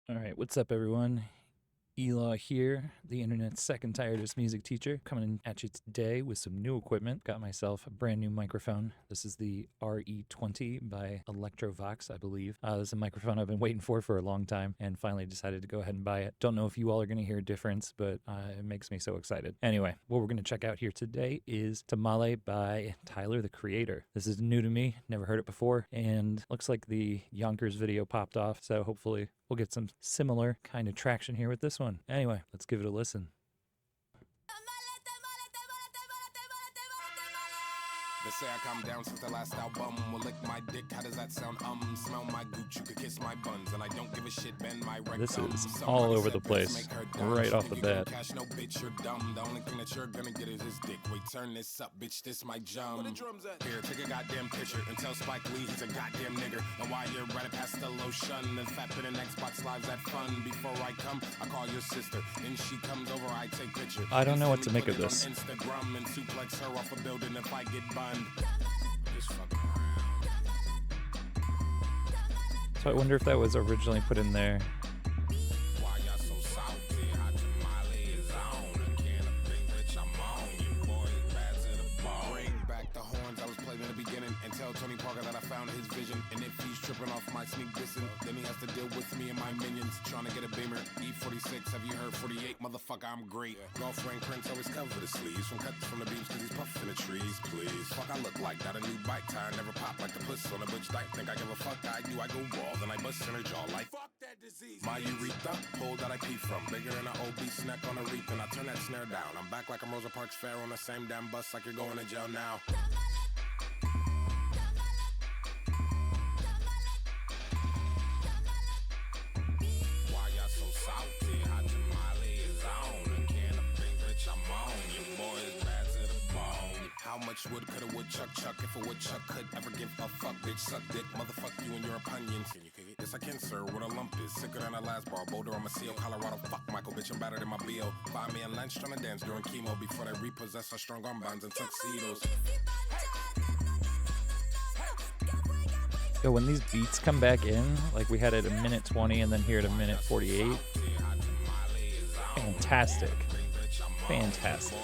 All right, what's up, everyone? Elaw here, the internet's second tiredest music teacher, coming at you today with some new equipment. Got myself a brand new microphone. This is the RE20 by Electrovox, I believe. This is a microphone I've been waiting for a long time and finally decided to go ahead and buy it. Don't know if you all are going to hear a difference, but it makes me so excited. Anyway, what we're going to check out here today is Tamale by Tyler, the Creator. This is new to me, never heard it before, and looks like the Yonkers video popped off, so hopefully we'll get some similar kind of traction here with this one. Anyway, let's give it a listen. They say I calm down since the last album. Will lick my dick, how does that sound? Smell my gooch, you could kiss my buns. And I don't give a shit, bend my rectum. This is all over the place, right off the bat. Cash, no bitch, you're dumb. The only thing that you're gonna get is his dick. Wait, turn this up, bitch, this my jump. Where the drums at? Here, take a goddamn picture and tell Spike Lee he's a goddamn nigger. And while you're right past the lotion and fat bit in Xbox Live's that fun. Before I come, I call your sister. And she comes over, I take picture. I don't know what to make of this. Instagram and suplex her off a building if I get bunned. So I wonder if that was originally put in there. Why y'all so salty? Hot tamale is on. A can of things that I'm on. You boys bad to the ball. Bring back the horns I was playing in the beginning and tell Tony Parker that I found his vision. And if he's tripping off my sneak dissing, then he has to deal with me and my minions. Trying to get a beamer. E46, have you heard 48? Motherfucker, I'm great. Girlfriend Prince always cover the sleeves from cuts from the beams cause he's puffing the trees, please. Fuck, I look like that. A new bike tire never pop like the puss on a bitch dyke. Think I give a fuck, I do, I go raw. Then I bust in her jaw like fuck that disease. My urethra, hole that I pee from. Bigger than an obese neck on a reef. And I turn that snare down. I'm back like I'm Rosa Parks Fair on the same damn bus like you're going to jail now. Why y'all so salty? Hot tamale is on. A can of things bitch I'm on. Your boy is bad to the bone. How much wood could a woodchuck chuck if a woodchuck could ever give a fuck? Bitch, suck dick, motherfuck you and your opinions. Yes, I can, sir. What a lump is sicker than a last bar. Boulder, I'm a seal. Colorado, fuck Michael, bitch, I'm better than my BO. Find me in lunch trying to dance during chemo before they repossess our strong arm bands and tuxedos. Yo, when these beats come back in, like we had it at a minute 20 and then here at a minute 48, fantastic. Fantastic.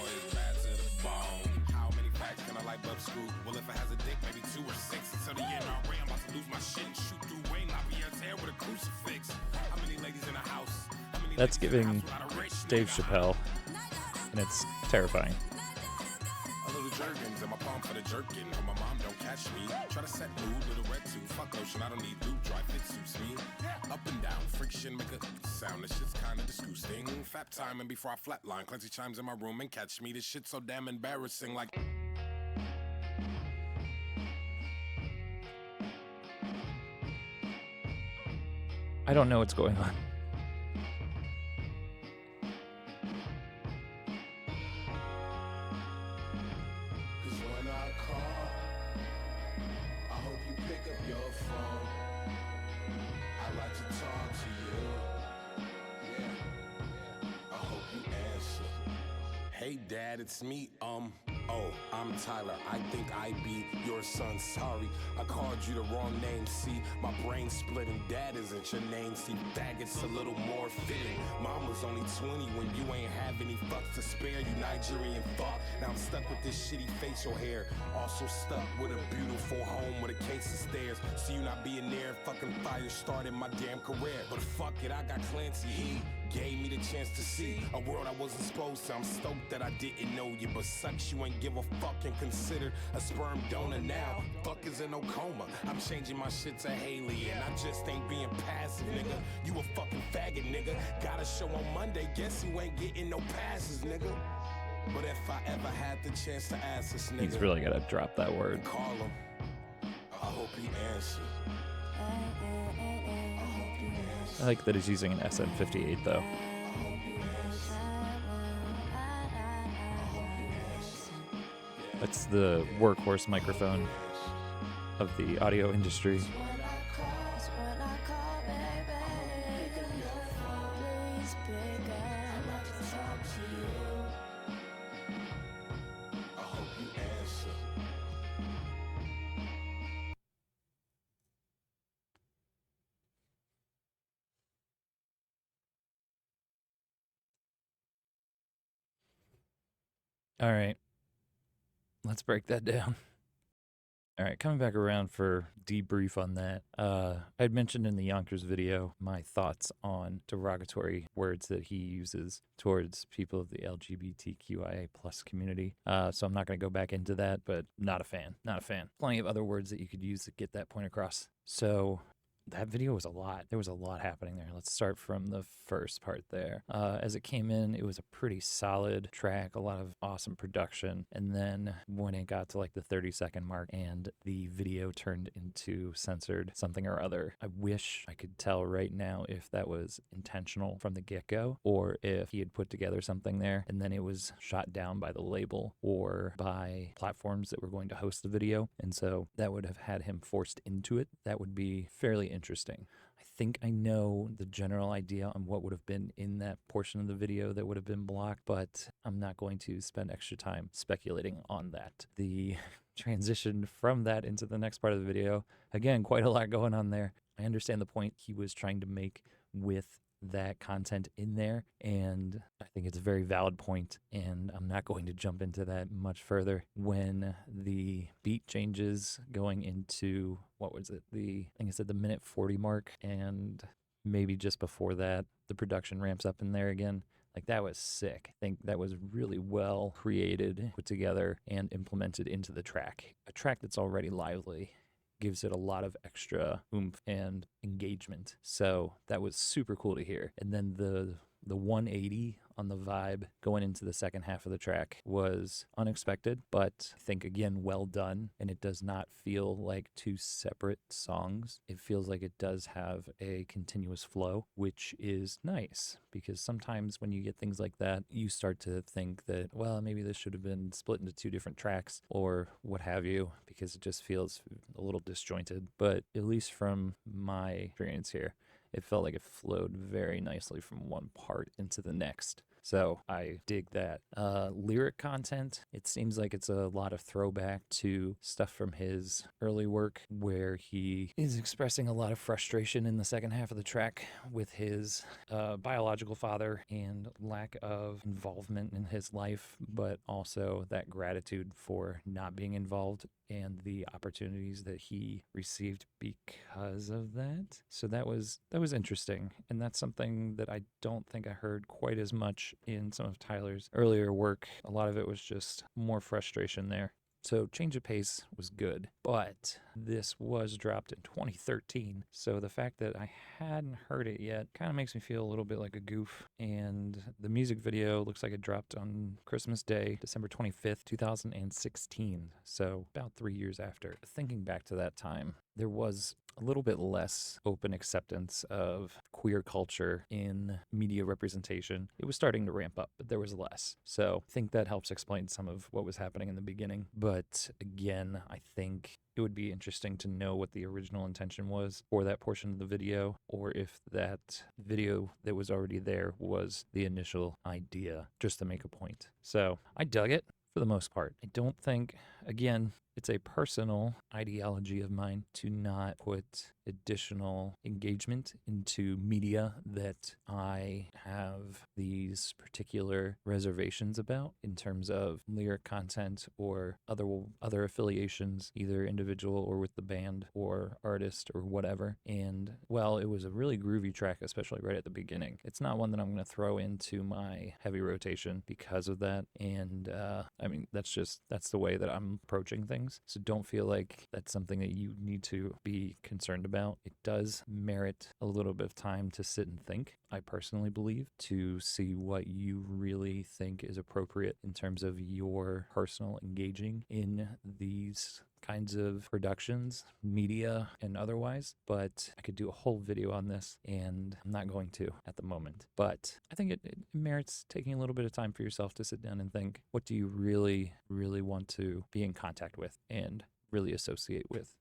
How many packs can a light bulb screw? Well, if it has a dick, maybe 2 or 6. Until the end, I'm about to lose my shit and shoot through Wayne Lapierre's hair with a crucifix. How many ladies in the house? That's giving Dave Chappelle, and it's terrifying. A little jerkins in my palm for the jerkin. Oh, my mom don't catch me. Try to set mood with a red tooth. Fuck lotion, I don't need lube. Dry fit suits me. Up and down, friction make a sound. This shit's kinda disgusting. Fap time and before I flatline, Clancy chimes in my room and catch me. This shit's so damn embarrassing. Like. I don't know what's going on. Cause when I call, I hope you pick up your phone. I like to talk to you. Yeah. I hope you answer. Hey dad, it's me. Oh, I'm Tyler. I think I be your son. Sorry, I called you the wrong name. See, my brain splitting. Dad isn't your name. See, faggot's a little more fitting. Mom was only 20 when you ain't have any fucks to spare. You Nigerian fuck. Now I'm stuck with this shitty facial hair. Also stuck with a beautiful home with a case of stairs. See you not being there. Fucking fire started my damn career. But fuck it, I got Clancy. He gave me the chance to see a world I wasn't supposed to. I'm stoked that I didn't know you, but sucks you ain't give a fuck and considered a sperm donor now. Fuck is in no coma. I'm changing my shit to Haley, and I just ain't being passive, nigga. You a fucking faggot, nigga. Got a show on Monday, guess you ain't getting no passes, nigga. But if I ever had the chance to ask this nigga, He's really got to drop that word. call him. I hope he answers. I like that he's using an SM58 though. That's the workhorse microphone of the audio industry. All right, let's break that down. All right, coming back around for debrief on that. I'd mentioned in the Yonkers video my thoughts on derogatory words that he uses towards people of the LGBTQIA plus community. So I'm not going to go back into that, but not a fan. Not a fan. Plenty of other words that you could use to get that point across. So that video was a lot. There was a lot happening there. Let's start from the first part there. As it came in, it was a pretty solid track, a lot of awesome production. And then when it got to like the 30-second mark and the video turned into censored something or other, I wish I could tell right now if that was intentional from the get-go or if he had put together something there and then it was shot down by the label or by platforms that were going to host the video. And so that would have had him forced into it. That would be fairly interesting. I think I know the general idea on what would have been in that portion of the video that would have been blocked, but I'm not going to spend extra time speculating on that. The transition from that into the next part of the video, again, quite a lot going on there. I understand the point he was trying to make with that content in there, and I think it's a very valid point, and I'm not going to jump into that much further. When the beat changes going into, what was it, I think it said the minute 40 mark, and maybe just before that the production ramps up in there again, like that was sick. I think that was really well created, put together, and implemented into the track. A track that's already lively gives it a lot of extra oomph and engagement. So that was super cool to hear. And then the 180 on the vibe going into the second half of the track was unexpected, but I think again well done, and it does not feel like two separate songs. It feels like it does have a continuous flow, which is nice, because sometimes when you get things like that, you start to think that, well, maybe this should have been split into two different tracks or what have you, because it just feels a little disjointed. But at least from my experience here, it felt like it flowed very nicely from one part into the next. So I dig that. Lyric content, it seems like it's a lot of throwback to stuff from his early work where he is expressing a lot of frustration in the second half of the track with his biological father and lack of involvement in his life, but also that gratitude for not being involved and the opportunities that he received because of that. So that was interesting, and that's something that I don't think I heard quite as much in some of Tyler's earlier work. A lot of it was just more frustration there. So change of pace was good, but this was dropped in 2013. So the fact that I hadn't heard it yet kind of makes me feel a little bit like a goof. And the music video looks like it dropped on Christmas Day, December 25th, 2016. So about 3 years after. Thinking back to that time, there was a little bit less open acceptance of queer culture in media representation. It was starting to ramp up, but there was less. So I think that helps explain some of what was happening in the beginning. But again, I think it would be interesting to know what the original intention was for that portion of the video, or if that video that was already there was the initial idea just to make a point. So I dug it for the most part. I don't think, again, it's a personal ideology of mine to not put additional engagement into media that I have these particular reservations about in terms of lyric content or other affiliations, either individual or with the band or artist or whatever. And well, it was a really groovy track, especially right at the beginning. It's not one that I'm going to throw into my heavy rotation because of that. And I mean, that's the way that I'm approaching things. So don't feel like that's something that you need to be concerned about. It does merit a little bit of time to sit and think, I personally believe, to see what you really think is appropriate in terms of your personal engaging in these kinds of productions, media and otherwise. But I could do a whole video on this, and I'm not going to at the moment. But I think it merits taking a little bit of time for yourself to sit down and think, what do you really, really want to be in contact with and really associate with?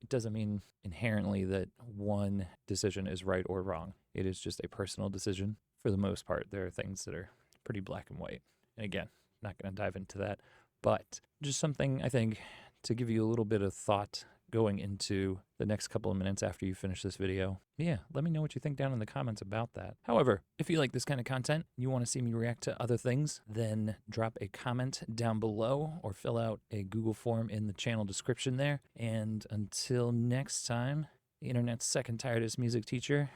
It doesn't mean inherently that one decision is right or wrong. It is just a personal decision. For the most part, there are things that are pretty black and white. And again, not going to dive into that, but just something I think to give you a little bit of thought going into the next couple of minutes after you finish this video. Yeah, let me know what you think down in the comments about that. However, if you like this kind of content, you want to see me react to other things, then drop a comment down below or fill out a Google form in the channel description there. And until next time, the internet's second tiredest music teacher,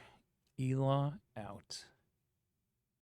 Ela out.